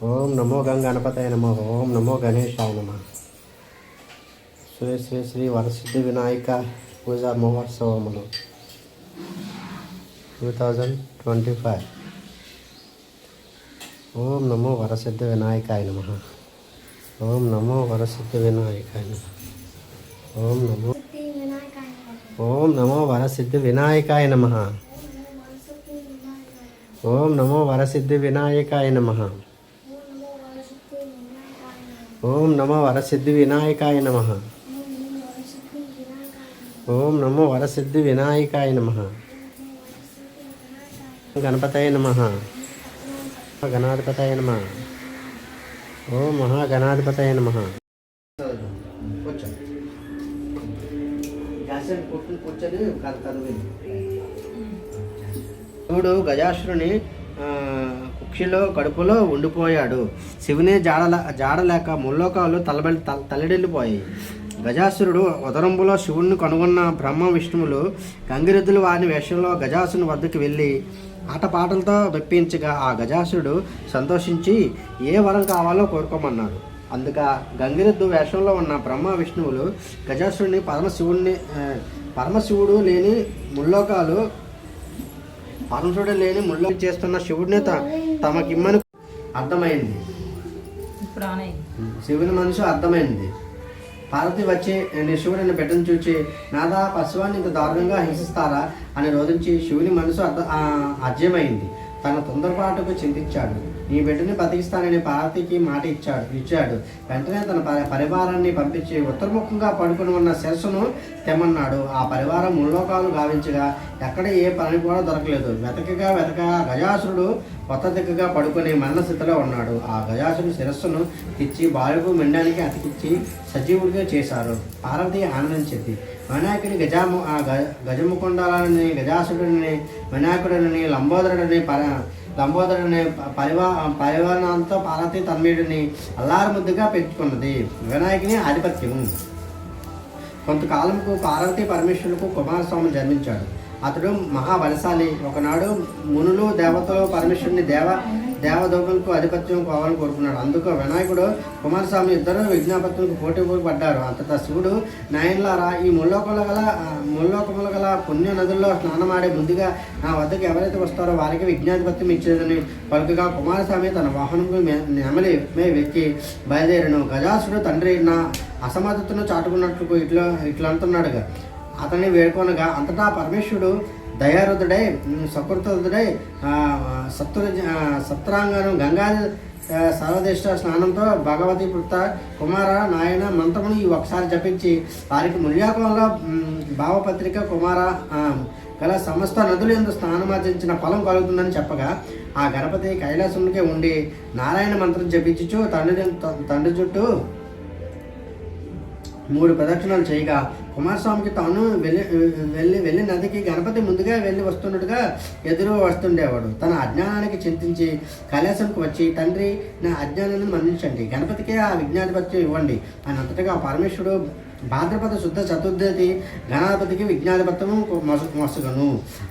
ఓం నమో గంగణపతయ నమ. ఓం నమో గణేశాయ నమ. శ్రీ శ్రీ శ్రీ వరసిద్ధి వినాయక పూజా మహోత్సవములు 2025. ఓం నమో వరసిద్ధి వినాయకాయ నమ. ఓం నమో వరసిద్ధి వినాయకాయ నమ. ఓం నమో వరసిద్ధి వినాయకాయ నమ. ఓం నమో వరసిద్ధి వినాయకాయ నమ. ఓం నమో వరసిద్ధి వినాయకాయ నమ. ఓం నమో వరసిద్ధి వినాయకాయ నమ. గణపతయ నమ. గణాధిపతయ నమ. ఓం మహాగణాధిపతయ నమ. శివుడు గజాసురుని కుక్షిలో కడుపులో ఉండిపోయాడు. శివునే జాడలేక ముల్లోకాలు తల్లడిల్లిపోయాయి. గజాసురుడు ఉదరంబులో శివుణ్ణి కనుగొన్న బ్రహ్మ విష్ణువులు గంగిరెద్దులు వారిని వేషంలో గజాసుని వద్దకు వెళ్ళి ఆటపాటలతో మెప్పించగా ఆ గజాసురుడు సంతోషించి ఏ వరం కావాలో కోరుకోమన్నాడు. అందుక గంగిరెద్దు వేషంలో ఉన్న బ్రహ్మ విష్ణువులు గజాసురుడిని పరమశివుడు లేని ముల్లోకాలు చేస్తున్న శివుడిని తమకిమ్మని అర్థమైంది. శివుని మనసు అర్థమైంది. పార్వతి వచ్చి శివుడిని బిడ్డను చూచి నాదా పశువాన్ని ఇంత దారుణంగా హింసిస్తారా అని రోధించి శివుని మనసు అర్జమైంది. తన తొందరపాటుకు చింతించాడు. నీ బిడ్డని బతికిస్తానని పార్వతికి మాట ఇచ్చాడు. వెంటనే తన పరివారాన్ని పంపించి ఉత్తరముఖంగా పడుకుని ఉన్న శిరస్సును తెమ్మన్నాడు. ఆ పరివారం ముల్లోకాలు గావించగా ఎక్కడ ఏ పని కూడా దొరకలేదు. వెతకగా గజాసురుడు కొత్త దిక్కుగా పడుకుని మరణ స్థితిలో ఉన్నాడు. ఆ గజాసురుడు శిరస్సును తెచ్చి బాలుకు మెండానికి అతికిచ్చి సజీవుడిగా చేశారు. పార్వతి ఆనందించింది. వినాయకుడి గజముకుండాలని గజాసురుడిని వినాయకుడిని లంబోదరుడిని పరివారంతో పార్వతి తన్మీయుడిని అల్లారు ముద్దుగా పెంచుకున్నది. వినాయకుని ఆధిపత్యం. కొంతకాలంకు పార్వతి పరమేశ్వరులకు కుమారస్వామి జన్మించాడు. అతడు మహాబలశాలి. ఒకనాడు మునులు దేవతలు పరమేశ్వరుని దేవదోపులకు ఆధిపత్యం కావాలని కోరుకున్నాడు. అందుకు వినాయకుడు కుమారస్వామి ఇద్దరు విజ్ఞాపతులకు పోటీ పడ్డారు. అంతటా శివుడు నాయనలారా ఈ ముల్లోకముల గల పుణ్య నదుల్లో స్నానమాడే ముందుగా నా వద్దకు ఎవరైతే వస్తారో వారికి విజ్ఞాధిపత్యం ఇచ్చేదని పలుకగా కుమారస్వామి తన వాహనంకు నెమలి వెక్కి బయలుదేరను. గజాసుడు తండ్రి నా అసమర్థతను చాటుకున్నట్లు ఇట్లా అంటున్నాడుగా అతన్ని వేడుకొనగా అంతటా పరమేశ్వరుడు దయారుదుడై సకృతుడై సప్తరాంగను గంగా సర్వదేశ స్నానంతో భగవతి పుత్ర కుమార నాయన మంత్రమును ఈ ఒకసారి జపించి వారికి ముల్యాకంలో భావపత్రిక కుమార గల సమస్త నదులు ఎందు స్నానమార్జించిన ఫలం కలుగుతుందని చెప్పగా ఆ గణపతి కైలాసమునికే ఉండి నారాయణ మంత్రం జపించుచు తండ్రి చుట్టూ 3 ప్రదక్షిణాలు చేయగా కుమారస్వామికి తాను వెళ్ళి నదికి గణపతి ముందుగా వెళ్ళి వస్తున్నట్టుగా ఎదురు వస్తుండేవాడు. తన అజ్ఞానానికి చింతించి కైలాసంకు వచ్చి తండ్రి నా అజ్ఞానాన్ని మన్నించండి, గణపతికే ఆ విజ్ఞాధిపత్యం ఇవ్వండి అని అంతటగా పరమేశ్వరుడు భాద్రపద శుద్ధ చతుర్దశి గణాధిపతికి విజ్ఞాధిపత్యము మసుగను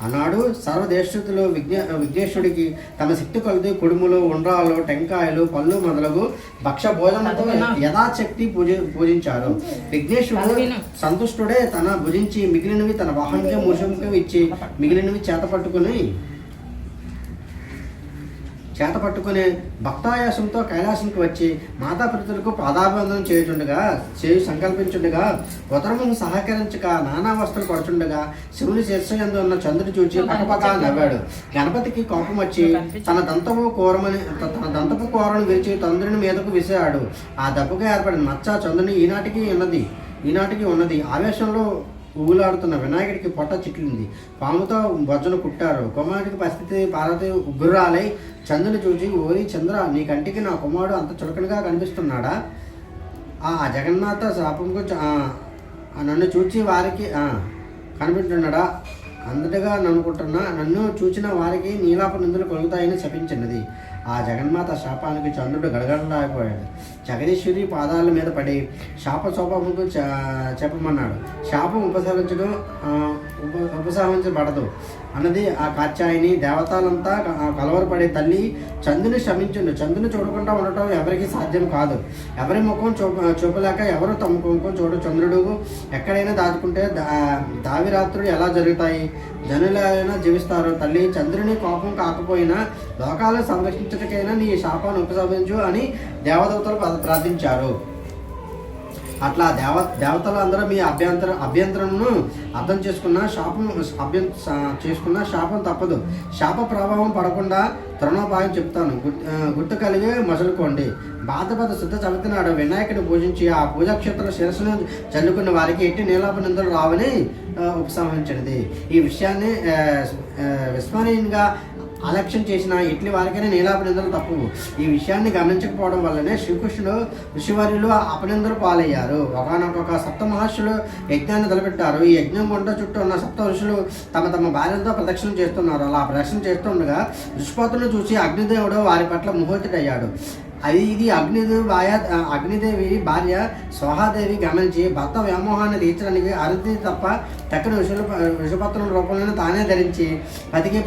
అన్నాడు. సర్వదేశతులు విఘ్నేశ్వరుడికి తమ శక్తి కొలది కుడుములు, ఉండ్రాలు, టెంకాయలు, పళ్ళు మొదలగు భక్ష భోజనంతో యథాశక్తి పూజించారు. విఘ్నేశ్వరుడు సంతుష్టుడే తన భుజించి మిగిలినవి తన వాహనంగా మూషంగా ఇచ్చి మిగిలినవి చేత పట్టుకుని భక్తాయాసంతో కైలాసంకి వచ్చి మాతాపితరులకు పాదాభివందనం చేయి సంకల్పించుండగా ఉత్తరమును సహకరించక నానా వస్తువులు పడుచుండగా శివుని శీర్షయందు ఉన్న చంద్రుడు చూచి పక్కపక్క నవ్వాడు. గణపతికి కోపం వచ్చి తన దంతపు కూరను విరిచి చంద్రుని మీదకు విసిరాడు. ఆ దెబ్బగా ఏర్పడిన మచ్చ చంద్రుని ఈనాటికి ఉన్నది. ఆవేశంలో ఊగులాడుతున్న వినాయకుడికి పొట్ట చిట్లింది. పాముతో బొజ్జను కుట్టారు. కుమారుడికి పరిస్థితి పార్వతి ఉగ్గురాలై చంద్రుని చూచి ఓరి చంద్ర, నీ కంటికి నా కుమారుడు అంత చులకనగా కనిపిస్తున్నాడా? ఆ జగన్నాథ శాపంకు నన్ను చూచి వారికి కనిపిస్తున్నాడా? అంతటిగా నన్ను చూచిన వారికి నీలాప నిందులు కలుగుతాయని శపించినది. ఆ జగన్మాత శాపానికి చంద్రుడు గడగడలాగిపోయాడు. జగదీశ్వరి పాదాల మీద పడి శాప శోపముకు చెప్పమన్నాడు. శాపం ఉపసంహరించబడదు అన్నది ఆ కాత్యాయని. దేవతలంతా కలవరపడే తల్లి చంద్రుని క్షమించుండు. చంద్రుని చూడకుండా ఉండటం ఎవరికి సాధ్యం కాదు. ఎవరి ముఖం చూపలేక ఎవరు తమ ముఖం చూడ చంద్రుడు ఎక్కడైనా దాచుకుంటే దావిరాత్రులు ఎలా జరుగుతాయి? జనులైనా జీవిస్తారు. తల్లి చంద్రుని కోపం కాకపోయినా లోకాలను సంరక్షించటకైనా నీ శాపాన్ని ఉపసంహరించు అని దేవదూతలు ప్రార్థించారు. అట్లా దేవతలు అందరూ మీ అభ్యంతరమును అర్థం చేసుకున్న శాపం తప్పదు. శాప ప్రభావం పడకుండా తరుణోపాయం చెప్తాను. గుర్తు కలిగి మసలుకోండి. భాద్రపద శుద్ధ చవితి నాడు వినాయకుడిని పూజించి ఆ పూజాక్షేత్ర శిరస్సును చల్లుకున్న వారికి ఎట్టి నీలాప నిందలు రావని ఉపసంహరించినది. ఈ విషయాన్ని విస్మరణీయంగా అలక్ష్యం చేసిన ఇట్లి వారికైనా నీలాపనిందలు తప్పువు. ఈ విషయాన్ని గమనించకపోవడం వల్లనే శ్రీకృష్ణుడు ఋషివర్యులు అపనిందలు పాలయ్యారు. ఒకనొక సప్త మహర్షులు యజ్ఞాన్ని తలపెట్టారు. ఈ యజ్ఞం గుంట చుట్టూ ఉన్న సప్త ఋషులు తమ తమ భార్యలతో ప్రదక్షిణ చేస్తున్నారు. అలా ప్రదక్షిణ చేస్తుండగా ఋషిపతులను చూసి అగ్నిదేవుడు వారి పట్ల ముహూర్తుడయ్యాడు. ఇది అగ్నిదేవి భార్య స్వహాదేవి గమనించి భర్త వ్యామోహాన్ని తీర్చడానికి అరుది తప్ప తక్కని విషపత్రం రూపంలో తానే ధరించి పతికి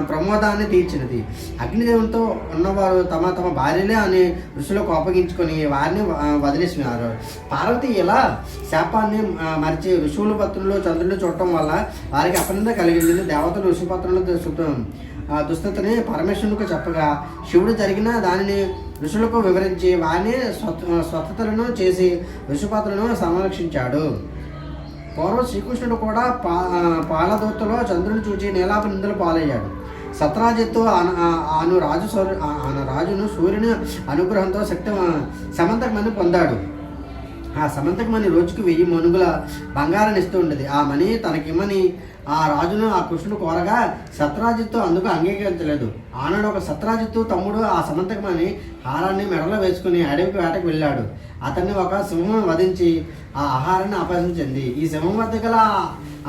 ప్రమోదాన్ని తీర్చినది. అగ్నిదేవునితో ఉన్నవారు తమ తమ భార్యలే అని ఋషులు కోపగించుకొని వారిని వదిలేసినారు. పార్వతి ఇలా శాపాన్ని మరిచి ఋషువుల పత్రులు చంద్రుడిని చూడటం వల్ల వారికి అపనింద కలిగింది. దేవతలు ఋషిపత్రులను దుస్థితిని పరమేశ్వరునికి చెప్పగా శివుడు జరిగిన దానిని ఋషులకు వివరించి వారిని స్వస్థతలను చేసి ఋషిపత్రులను సంరక్షించాడు. పూర్వం శ్రీకృష్ణుడు కూడా పాలదూతలో చంద్రుని చూచి నీలాప నిందలు పాలయ్యాడు. సత్రాజిత్తు రాజును సూర్యుని అనుగ్రహంతో సమంతకమని పొందాడు. ఆ సమంతకమని రోజుకు 1000 మణుగుల బంగారాన్ని ఇస్తూ ఉండేది. ఆ మణి తనకిమ్మని ఆ రాజును ఆ కృష్ణుడు కోరగా సత్రాజిత్తు అందుకు అంగీకరించలేదు. ఆనాడు ఒక సత్రాజిత్తు తమ్ముడు ఆ సమంతకమని హారాన్ని మెడలో వేసుకుని అడవికి వేటకు వెళ్ళాడు. అతన్ని ఒక సింహం వధించి ఆ ఆహారాన్ని అపహరించింది. ఈ సింహం వద్ద గల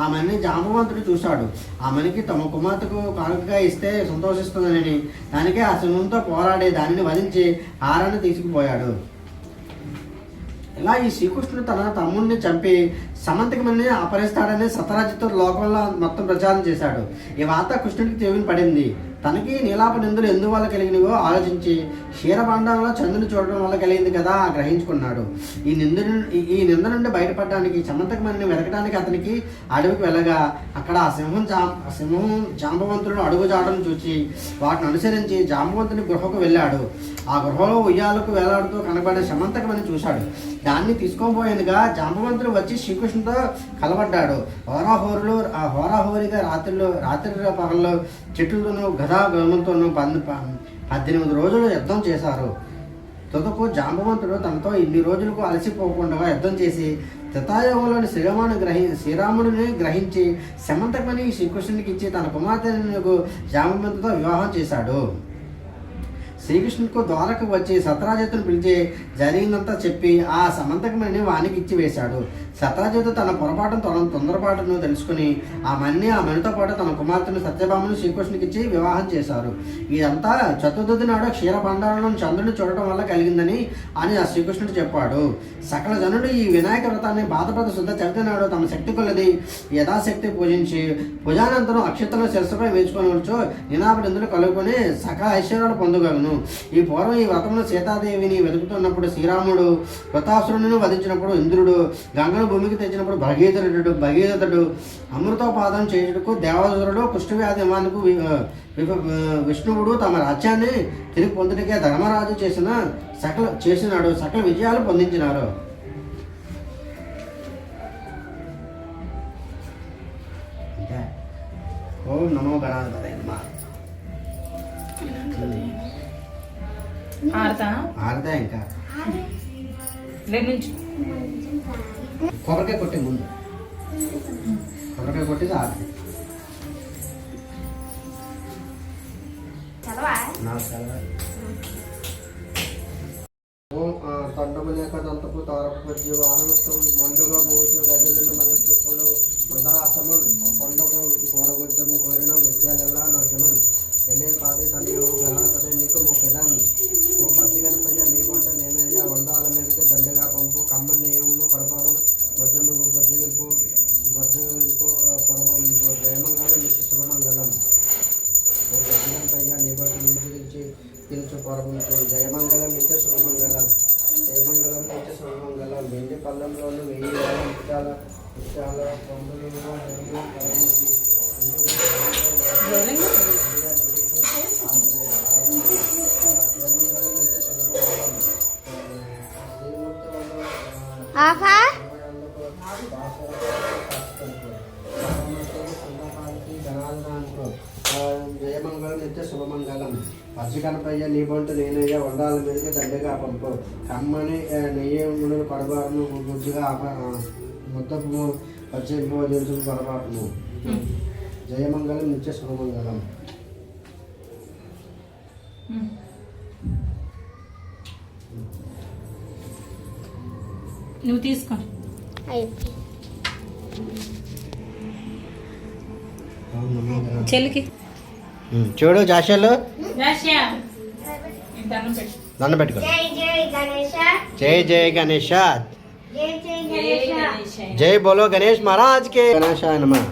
ఆ మణిని జాంబవంతుడు చూశాడు. ఆ మణికి తమ కుమార్తెకు కానుకగా ఇస్తే సంతోషిస్తుందని దానికి ఆ సింహంతో పోరాడి దానిని వధించి ఆహారాన్ని తీసుకుపోయాడు. ఇలా ఈ శ్రీకృష్ణుడు తన తమ్ముడిని చంపి సమంతకమని అపహరిస్తాడని సత్రాజిత్తు లోకంలో మొత్తం ప్రచారం చేశాడు. ఈ వార్త కృష్ణుడికి చెవిని పడింది. తనకి నీలాప నిందలు ఎందువల్ల కలిగినవో ఆలోచించి క్షీరభాండంలో చంద్రుని చూడడం వల్ల కలిగింది కదా గ్రహించుకున్నాడు. ఈ నింద నుండి బయటపడడానికి సమంతకమని వెతకడానికి అతనికి అడవికి వెళ్ళగా అక్కడ ఆ సింహం జాంబవంతులను అడుగుజాడను చూచి వాటిని అనుసరించి జాంబవంతుని గృహకు వెళ్ళాడు. ఆ గృహలో ఉయ్యాలకు వేలాడుతూ కనబడే సమంతకమని చూశాడు. దాన్ని తీసుకోబోయేందుగా జాంబవంతుడు వచ్చి శ్రీకృష్ణుతో కలబడ్డాడు. హోరాహోరీగా రాత్రి పగల్లో చెట్లతోనూ గదా గమనంతోనూ 18 రోజులు యుద్ధం చేశారు. తుదకు జాంబవంతుడు తనతో ఇన్ని రోజులకు అలసిపోకుండా యుద్ధం చేసి త్రేతాయుగంలోని శ్రీరాముడిని గ్రహించి సమంతకమని శ్రీకృష్ణునికి ఇచ్చి తన కుమార్తెకు జాంబవంతుడితో వివాహం చేశాడు. శ్రీకృష్ణుడికి ద్వారకు వచ్చి సత్రాజిత్తును పిలిచి జరిగిందంతా చెప్పి ఆ సమంతకమణిని వానికి ఇచ్చి వేశాడు. సత్రాజిత్తు తన తొందరపాటును తెలుసుకుని ఆ మణితో పాటు తన కుమార్తెను సత్యభామను శ్రీకృష్ణునికి ఇచ్చి వివాహం చేశారు. ఇదంతా చతుర్థి నాడు క్షీరభండారంలో చంద్రుని చూడటం వల్ల కలిగిందని అని ఆ శ్రీకృష్ణుడు చెప్పాడు. సకల జనుడు ఈ వినాయక వ్రతాన్ని భాద్రపద శుద్ధ చవితి నాడు తమ శక్తి కొలది యథాశక్తి పూజించి భుజానంతరం అక్షతలు శిరస్సుపై వేసుకొనవచ్చు నినాపనిందులు కలుగుకొని సకల ఐశ్వర్యాలు పొందగలను. ఈ పూర్వం ఈ వ్రతంలో సీతాదేవిని వెతుకుతున్నప్పుడు శ్రీరాముడు వృతాసురుని వధించినప్పుడు ఇంద్రుడు గంగను భూమికి తెచ్చినప్పుడు భగీరథుడు అమృతోపాదం చేయుటకు దేవదూరుడు కుష్ఠవ్యాధి నివారణకు విష్ణువుడు తమ రాజ్యాన్ని తిరిగి పొందుటకే ధర్మరాజు చేసినాడు. సకల విజయాలు పొందించినారు. ఓం నమో గణాధిపతయే నమః. ఆడతా ఇంకా కొబ్బరికాయ కొట్టే ముందు కొబ్బరికాయ కొట్టేది ఆడది. తండములేక దంతపు తారపు జీవానంతం మండుగా మూసు గజలు మన చుప్పులు మందాసమన్ కొండకు కోరగొచ్చము కోరిన విద్యాలెల్లా నజమన్ ఎన్నే పాదే తనయో గణపతి నీకు మొక్కదాన్ని ఓ పత్తి గణపయ్య నీ పంట నేనయ్యా వందాల మీదకి దండగా పంపు కమ్మ నేయమును కొడపవను వజ్రము వజ్రగింపు పొడవ పిలుచు పరమించు జయమంగళం నిత్య శుభమంగళం జయమంగళం నిత్య శుభమంగళం వెండి పళ్ళంలోనూ 1000 ముత్యాల ముత్యాల పొందులు జయమంగళం నిత్య శుభమంగళం పచ్చికనపయ్య నీ బంటు నేనయ్య వండాల మీదకి దండగా పంపు కమ్మని నెయ్యి ఉండును పడబాటును గుజ్జుగా ముద్దపు పచ్చిపు తెలుసు పడబాటును జయమంగళం నిత్య శుభమంగళం. నువ్వు తీసుకో చెల్లికి చూడు జాషలు దండం పెట్టుకో. జై జై గణేష జై బోలో గణేష్ మహారాజ్ కే గణేశాయ నమః.